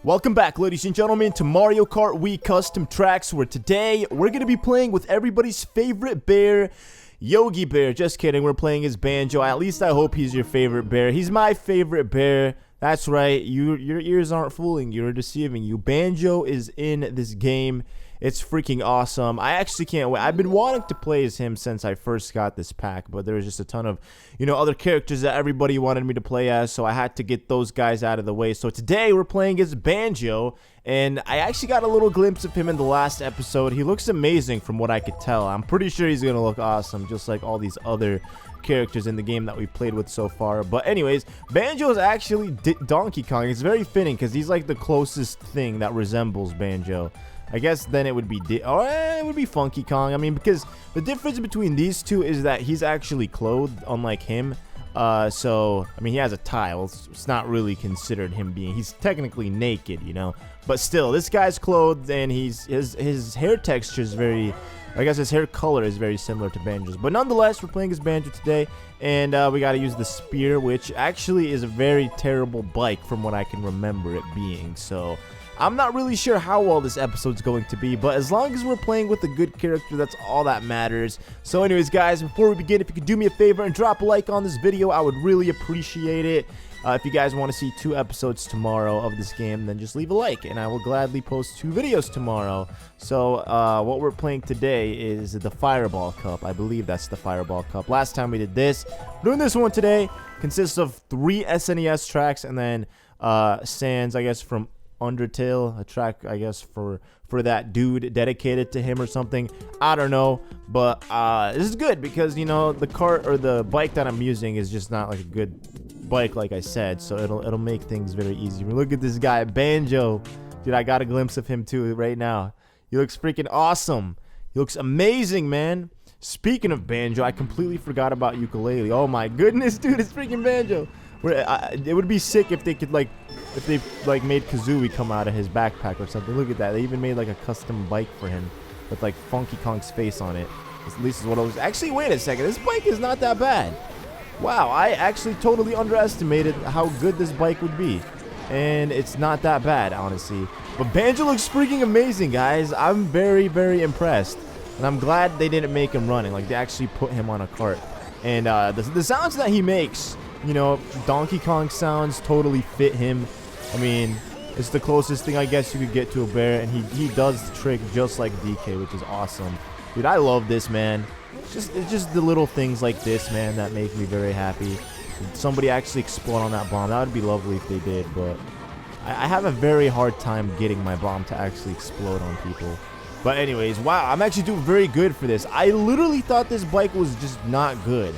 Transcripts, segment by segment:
Welcome back, ladies and gentlemen, to Mario Kart Wii Custom Tracks, where today we're going to be playing with everybody's favorite bear, Yogi Bear. Just kidding, we're playing as Banjo. At least I hope he's your favorite bear. He's my favorite bear. That's right, your ears aren't fooling you or deceiving you. Banjo is in this game. It's freaking awesome. I actually can't wait. I've been wanting to play as him since I first got this pack, but there was just a ton of, other characters that everybody wanted me to play as, so I had to get those guys out of the way. So today we're playing as Banjo, and I actually got a little glimpse of him in the last episode. He looks amazing from what I could tell. I'm pretty sure he's gonna look awesome, just like all these other characters in the game that we've played with so far. But anyways, Banjo is actually Donkey Kong. It's very fitting because he's like the closest thing that resembles Banjo. I guess then it would be it would be Funky Kong. I mean, because the difference between these two is that he's actually clothed, unlike him. So I mean, he has a tie. Well, it's not really considered him being. He's technically naked, But still, this guy's clothed, and his hair texture is very. I guess his hair color is very similar to Banjo's. But nonetheless, we're playing as Banjo today, and we got to use the spear, which actually is a very terrible bike from what I can remember it being. So I'm not really sure how well this episode's going to be, but as long as we're playing with a good character, that's all that matters. So anyways, guys, before we begin, if you could do me a favor and drop a like on this video, I would really appreciate it. If you guys want to see 2 episodes tomorrow of this game, then just leave a like, and I will gladly post 2 videos tomorrow. So what we're playing today is the Fireball Cup. I believe that's the Fireball Cup. Last time we did this. Doing this one today consists of 3 SNES tracks, and then Sans, I guess, from Undertale, a track, I guess, for that dude, dedicated to him or something. I don't know, but this is good because, the cart or the bike that I'm using is just not like a good bike, like I said, so it'll make things very easy. Look at this guy, Banjo. Dude, I got a glimpse of him too right now. He looks freaking awesome. He looks amazing, man. Speaking of Banjo, I completely forgot about ukulele. Oh my goodness, dude, it's freaking Banjo. It would be sick if they could made Kazooie come out of his backpack or something. Look at that. They even made like a custom bike for him with like Funky Kong's face on it. At least is what I was. Actually, wait a second. This bike is not that bad. Wow, I actually totally underestimated how good this bike would be. And it's not that bad, honestly. But Banjo looks freaking amazing, guys. I'm very, very impressed. And I'm glad they didn't make him running. Like, they actually put him on a cart. And the sounds that he makes, Donkey Kong sounds totally fit him. I mean, it's the closest thing I guess you could get to a bear. And he does the trick just like DK, which is awesome. Dude, I love this, man. It's just the little things like this, man, that make me very happy. If somebody actually explode on that bomb. That would be lovely if they did, but I have a very hard time getting my bomb to actually explode on people. But anyways, wow, I'm actually doing very good for this. I literally thought this bike was just not good.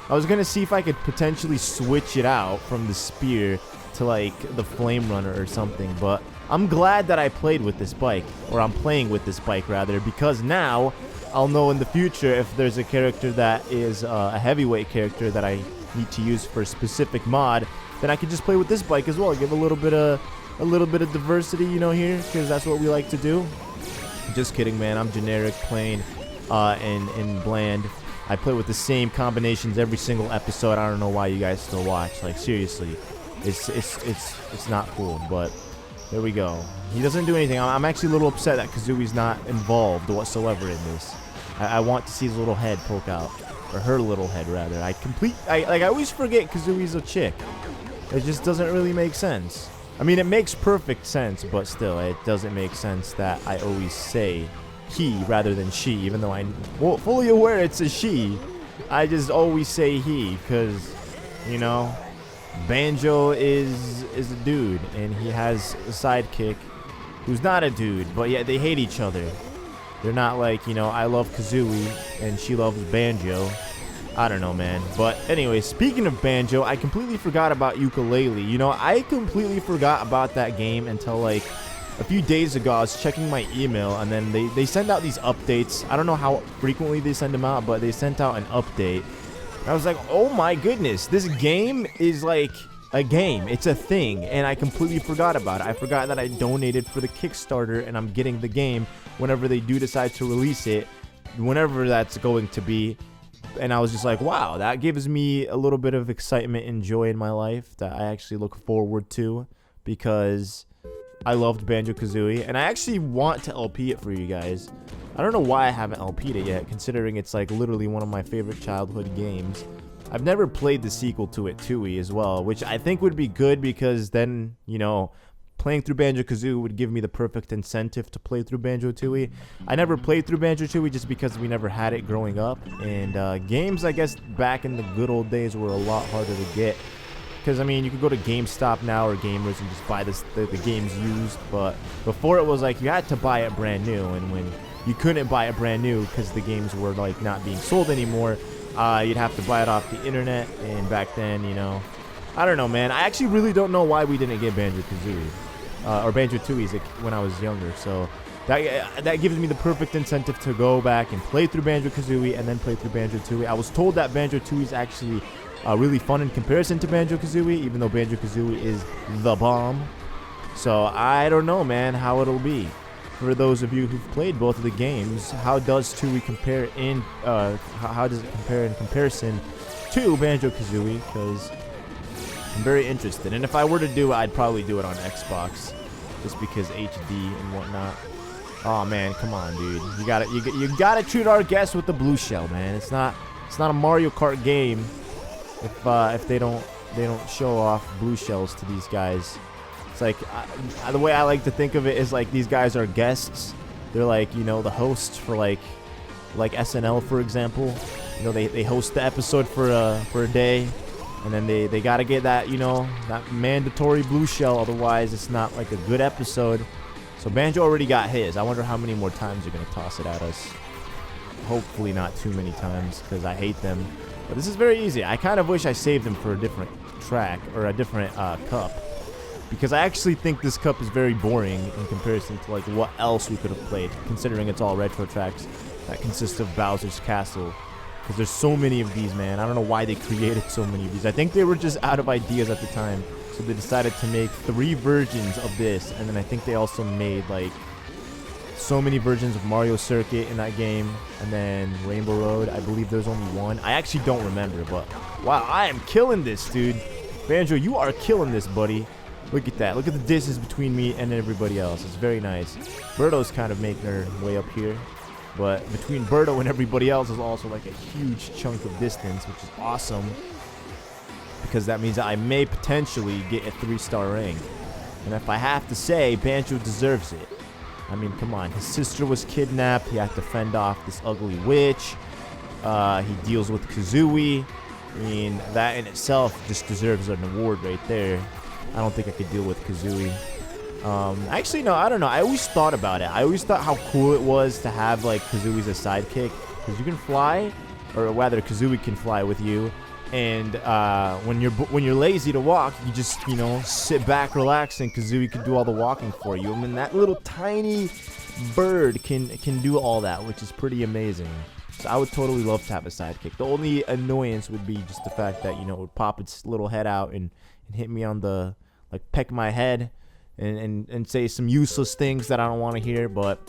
I was gonna see if I could potentially switch it out from the spear to like the flame runner or something, but I'm glad that I played with this bike, or I'm playing with this bike rather, because now I'll know in the future if there's a character that is a heavyweight character that I need to use for a specific mod, then I can just play with this bike as well. Give a little bit of diversity, here, because that's what we like to do. Just kidding, man. I'm generic, plain, and bland. I play with the same combinations every single episode. I don't know why you guys still watch. Like, seriously, it's not cool. But there we go. He doesn't do anything. I'm actually a little upset that Kazooie's not involved whatsoever in this. I want to see his little head poke out, or her little head rather. I always forget Kazooie's a chick. It just doesn't really make sense. I mean, it makes perfect sense, but still, it doesn't make sense that I always say he rather than she, even though I'm fully aware it's a she. I just always say he, because, Banjo is a dude, and he has a sidekick who's not a dude, but yeah, they hate each other. They're not like, I love Kazooie, and she loves Banjo. I don't know, man. But anyway, speaking of Banjo, I completely forgot about ukulele. I completely forgot about that game until like a few days ago. I was checking my email, and then they send out these updates. I don't know how frequently they send them out, but they sent out an update. And I was like, oh my goodness, this game is like a game. It's a thing, and I completely forgot about it. I forgot that I donated for the Kickstarter, and I'm getting the game whenever they do decide to release it, whenever that's going to be. And I was just like, wow, that gives me a little bit of excitement and joy in my life that I actually look forward to, because I loved Banjo-Kazooie, and I actually want to LP it for you guys. I don't know why I haven't LP'd it yet, considering it's like literally one of my favorite childhood games. I've never played the sequel to it, Tooie, as well, which I think would be good because then, you know, playing through Banjo-Kazooie would give me the perfect incentive to play through Banjo-Tooie. I never played through Banjo-Tooie just because we never had it growing up, and games, I guess, back in the good old days were a lot harder to get. Because, I mean, you could go to GameStop now or Gamers and just buy the games used, but before it was like you had to buy it brand new, and when you couldn't buy it brand new because the games were like not being sold anymore, you'd have to buy it off the internet, and back then, you know, I don't know, man. I actually really don't know why we didn't get Banjo-Kazooie, or Banjo-Tooie when I was younger, so that gives me the perfect incentive to go back and play through Banjo-Kazooie and then play through Banjo-Tooie. I was told that Banjo-Tooie is actually really fun in comparison to Banjo-Kazooie, even though Banjo-Kazooie is the bomb. So I don't know, man, how it'll be. For those of you who've played both of the games, how does Tooie compare in how does it compare in comparison to Banjo-Kazooie? Because I'm very interested, and if I were to do it, I'd probably do it on Xbox, just because HD and whatnot. Oh man, come on, dude! You gotta treat our guests with the blue shell, man. It's not a Mario Kart game if they don't show off blue shells to these guys. It's like the way I like to think of it is like these guys are guests. They're like, you know, the hosts for like SNL, for example. You know, they host the episode for a day, and then they gotta get that, you know, that mandatory blue shell, otherwise it's not like a good episode. So Banjo already got his. I wonder how many more times you're gonna toss it at us. Hopefully not too many times, because I hate them. But this is very easy. I kind of wish I saved them for a different track or a different cup, because I actually think this cup is very boring in comparison to like what else we could have played, considering it's all retro tracks that consist of Bowser's Castle. Because there's so many of these, man. I don't know why they created so many of these. I think they were just out of ideas at the time, so they decided to make 3 versions of this, and then I think they also made like so many versions of Mario Circuit in that game, and then Rainbow Road. I believe there's only 1. I actually don't remember, but wow, I am killing this, dude. Banjo, you are killing this, buddy. Look at that. Look at the distance between me and everybody else. It's very nice. Birdo's kind of making her way up here, but between Birdo and everybody else is also like a huge chunk of distance, which is awesome, because that means I may potentially get a 3-star ring. And if I have to say, Banjo deserves it. I mean, come on. His sister was kidnapped. He had to fend off this ugly witch. He deals with Kazooie. I mean, that in itself just deserves an award right there. I don't think I could deal with Kazooie. Actually, no, I don't know. I always thought about it. I always thought how cool it was to have, like, Kazooie as a sidekick. Because you can fly, or rather, Kazooie can fly with you. And when you're lazy to walk, you just, you know, sit back, relax, and Kazooie can do all the walking for you. I mean, that little tiny bird can do all that, which is pretty amazing. So I would totally love to have a sidekick. The only annoyance would be just the fact that, you know, it would pop its little head out and hit me on the, like, peck my head and say some useless things that I don't want to hear. But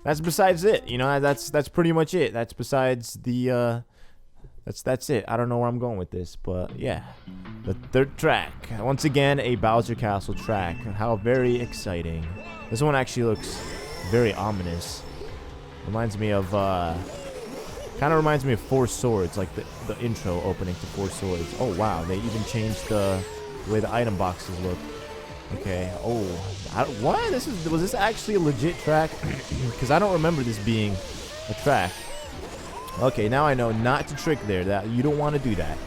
that's besides it. You know, that's pretty much it. That's besides the That's it. I don't know where I'm going with this, but yeah. The 3rd track. Once again, a Bowser Castle track. How very exciting. This one actually looks very ominous. Reminds me of, kind of reminds me of 4 Swords, like the intro opening to 4 Swords. Oh, wow. They even changed the way the item boxes look. Okay. Oh, what? Was this actually a legit track? Because I don't remember this being a track. Okay, now I know not to trick there. That you don't want to do that.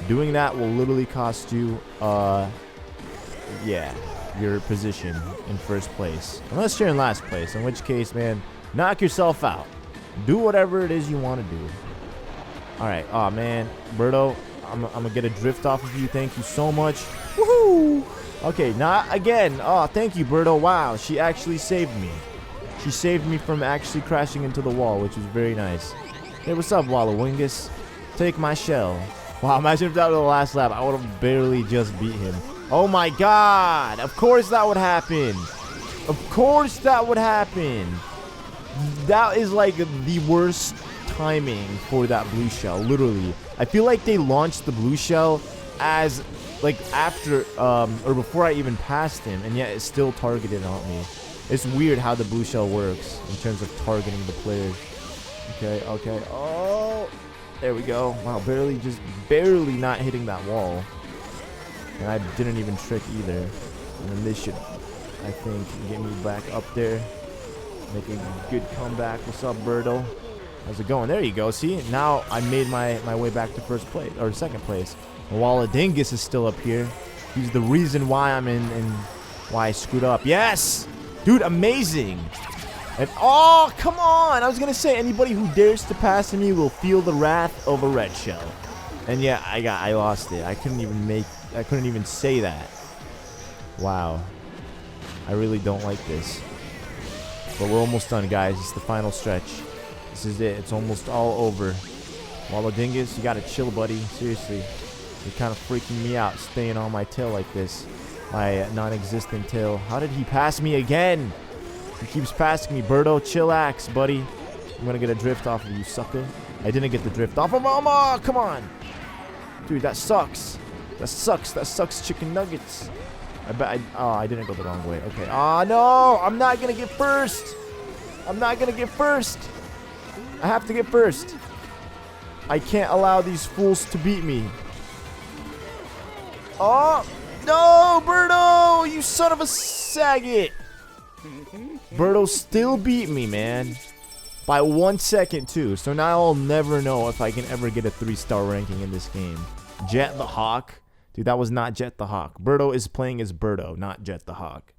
Doing that will literally cost you, yeah, your position in 1st place. Unless you're in last place, in which case, man, knock yourself out. Do whatever it is you want to do. Alright, oh man, Birdo, I'm gonna get a drift off of you. Thank you so much. Woohoo! Okay, not again. Oh, thank you, Birdo. Wow, she actually saved me. She saved me from actually crashing into the wall, which was very nice. Hey, what's up, Wallowingus? Take my shell. Wow, imagine if that was the last lap. I would have barely just beat him. Oh my god! Of course that would happen! Of course that would happen! That is like the worst timing for that blue shell, literally. I feel like they launched the blue shell as like after or before I even passed him, and yet it still targeted on me. It's weird how the blue shell works in terms of targeting the players. Okay, okay. Oh, there we go. Wow, barely not hitting that wall. And I didn't even trick either. And then this should, I think, get me back up there. Make a good comeback. What's up, Birdo? How's it going? There you go. See, now I made my way back to first place, or second place. While Dingus is still up here. He's the reason why I'm in why I screwed up. Yes! Dude, amazing! And oh, come on! I was gonna say anybody who dares to pass me will feel the wrath of a red shell. And yeah, I lost it. I couldn't even say that. Wow. I really don't like this. But we're almost done, guys. It's the final stretch. This is it. It's almost all over. Dingus, you gotta chill, buddy. Seriously. You're kind of freaking me out, staying on my tail like this. My non-existent tail. How did he pass me again? He keeps passing me. Birdo, chillax, buddy. I'm gonna get a drift off of you, sucker. I didn't get the drift off of Mama. Come on. Dude, that sucks. That sucks. That sucks, chicken nuggets. I didn't go the wrong way. Okay. Oh, no. I'm not gonna get first. I'm not gonna get first. I have to get first. I can't allow these fools to beat me. Oh, no, Birdo, you son of a saggot. Birdo still beat me, man. By 1 second, too. So now I'll never know if I can ever get a 3-star ranking in this game. Jet the Hawk. Dude, that was not Jet the Hawk. Birdo is playing as Birdo, not Jet the Hawk.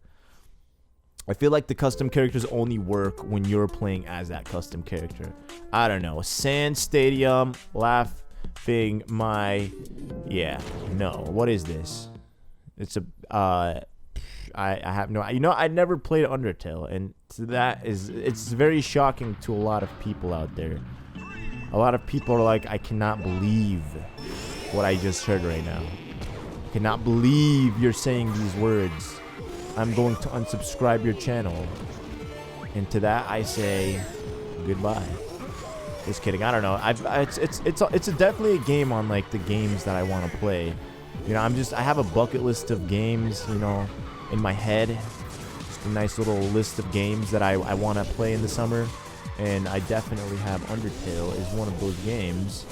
I feel like the custom characters only work when you're playing as that custom character. I don't know. Sand Stadium, laughing my... Yeah, no. What is this? It's a... I have no... You know, I never played Undertale, and that is... It's very shocking to a lot of people out there. A lot of people are like, I cannot believe what I just heard right now. I cannot believe you're saying these words. I'm going to unsubscribe your channel. And to that I say goodbye. Just kidding. I don't know. It's definitely a game on like the games that I want to play. You know, I have a bucket list of games, you know, in my head. Just a nice little list of games that I want to play in the summer. And I definitely have Undertale as one of those games.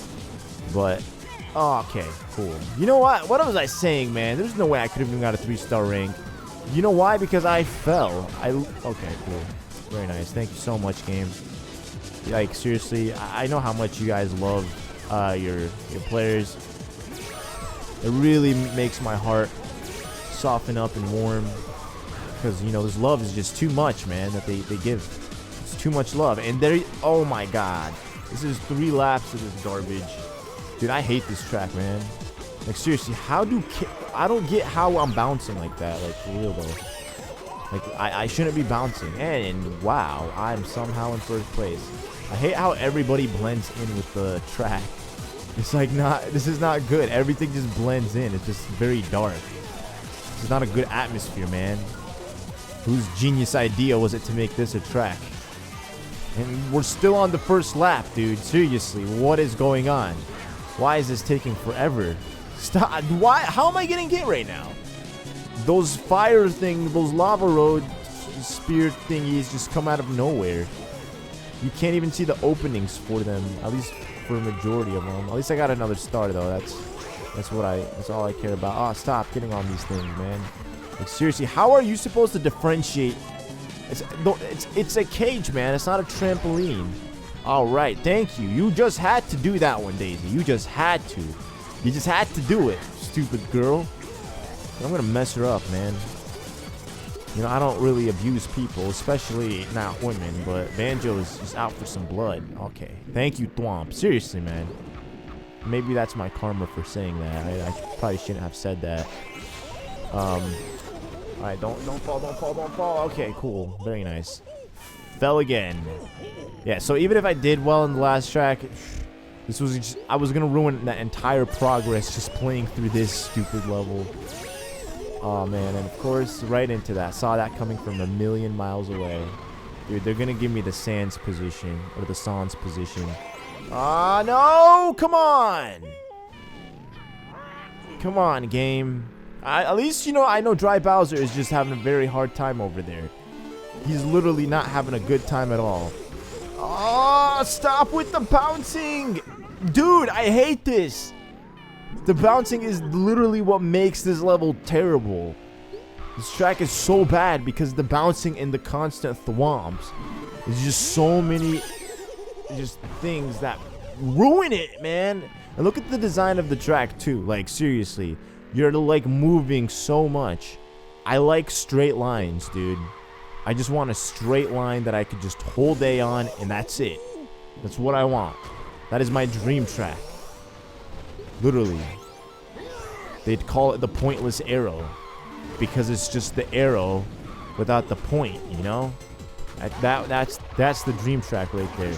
But oh, okay, cool. You know what? What was I saying, man? There's no way I could have even got a 3-star rank. You know why? Because I fell. Okay, cool. Very nice. Thank you so much, game. Like, seriously, I know how much you guys love your players. It really makes my heart soften up and warm. Because, you know, this love is just too much, man, that they give. It's too much love. And there... Oh, my God. This is 3 laps of this garbage. Dude, I hate this track, man. Like, seriously, I don't get how I'm bouncing like that. Like, for real, though. Like, I shouldn't be bouncing. And, wow, I'm somehow in first place. I hate how everybody blends in with the track. It's like, this is not good. Everything just blends in. It's just very dark. This is not a good atmosphere, man. Whose genius idea was it to make this a track? And we're still on the first lap, dude. Seriously, what is going on? Why is this taking forever? Stop. Why? How am I getting hit right now? Those fire things, those lava road spear thingies just come out of nowhere. You can't even see the openings for them, at least for a majority of them. At least I got another star, though. That's all I care about. Oh, stop getting on these things, man. Like, seriously, how are you supposed to differentiate? It's a cage, man. It's not a trampoline. All right, thank you. You just had to do that one, Daisy. You just had to. You just had to do it, stupid girl. I'm gonna mess her up, man. You know, I don't really abuse people, especially not women, but Banjo is just out for some blood. Okay, thank you, Thwomp. Seriously, man. Maybe that's my karma for saying that. I probably shouldn't have said that. Alright, don't fall. Okay, cool. Very nice. Fell again. Yeah, so even if I did well in the last track, this was just, I was gonna ruin that entire progress just playing through this stupid level. Oh man, and of course, right into that. Saw that coming from a million miles away. Dude, they're gonna give me the Sans position, or the Sans position. Ah, no! Come on! Come on, game. At least, you know, I know Dry Bowser is just having a very hard time over there. He's literally not having a good time at all. Oh, stop with the bouncing. Dude, I hate this. The bouncing is literally what makes this level terrible. This track is so bad because the bouncing and the constant thwomps. There's just so many just things that ruin it, man. And look at the design of the track too. Like, seriously, you're like moving so much. I like straight lines, dude. I just want a straight line that I could just hold A on, and that's it. That's what I want. That is my dream track. Literally. They'd call it the pointless arrow because it's just the arrow without the point, you know? That's the dream track right there.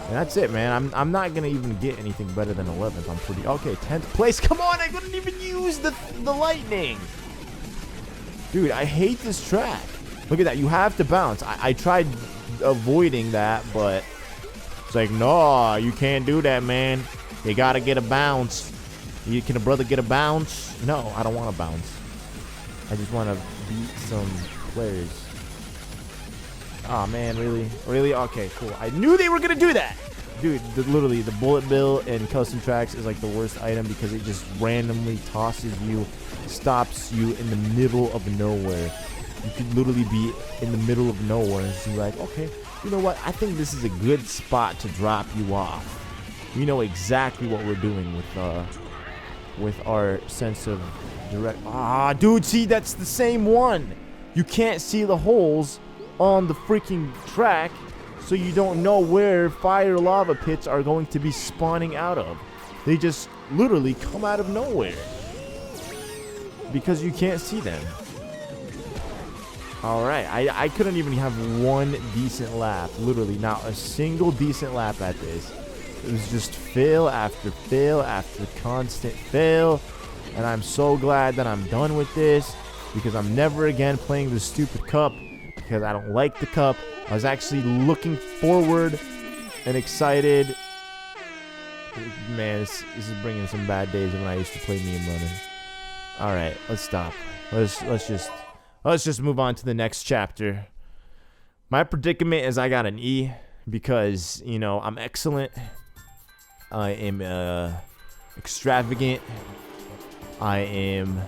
And that's it, man. I'm not gonna even get anything better than 11th. I'm pretty okay. 10th place. Come on, I couldn't even use the lightning. Dude, I hate this track. Look at that. You have to bounce. I tried avoiding that, but it's like, no, you can't do that, man. You gotta get a bounce. Can a brother get a bounce? No, I don't want to bounce. I just want to beat some players. Oh man, really? Really? Okay, cool. I knew they were gonna do that. Dude, literally, the bullet bill in custom tracks is like the worst item because it just randomly tosses you, stops you in the middle of nowhere. You could literally be in the middle of nowhere and be like, okay, you know what? I think this is a good spot to drop you off. We know exactly what we're doing with our sense of direct. Ah, dude, see, that's the same one. You can't see the holes on the freaking track, so you don't know where fire lava pits are going to be spawning out of. They just literally come out of nowhere because you can't see them. Alright, I couldn't even have one decent lap. Literally, not a single decent lap at this. It was just fail after constant fail. And I'm so glad that I'm done with this because I'm never again playing this stupid cup because I don't like the cup. I was actually looking forward and excited. Man, this is bringing some bad days when I used to play me and running. Alright, let's stop. Let's just move on to the next chapter. My predicament is I got an E because, you know, I'm excellent. I am extravagant. I am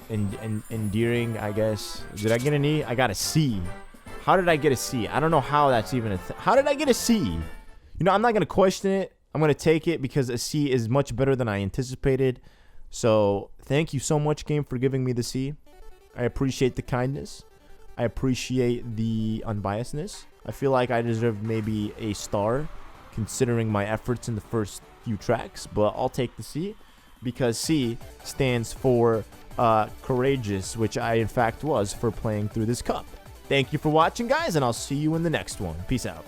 endearing, I guess. Did I get an E? I got a C. How did I get a C? I don't know how that's even a thing. How did I get a C? You know, I'm not going to question it. I'm going to take it because a C is much better than I anticipated. So, thank you so much, game, for giving me the C. I appreciate the kindness. I appreciate the unbiasedness. I feel like I deserve maybe a star, considering my efforts in the first few tracks. But I'll take the C, because C stands for courageous, which I, in fact, was for playing through this cup. Thank you for watching, guys, and I'll see you in the next one. Peace out.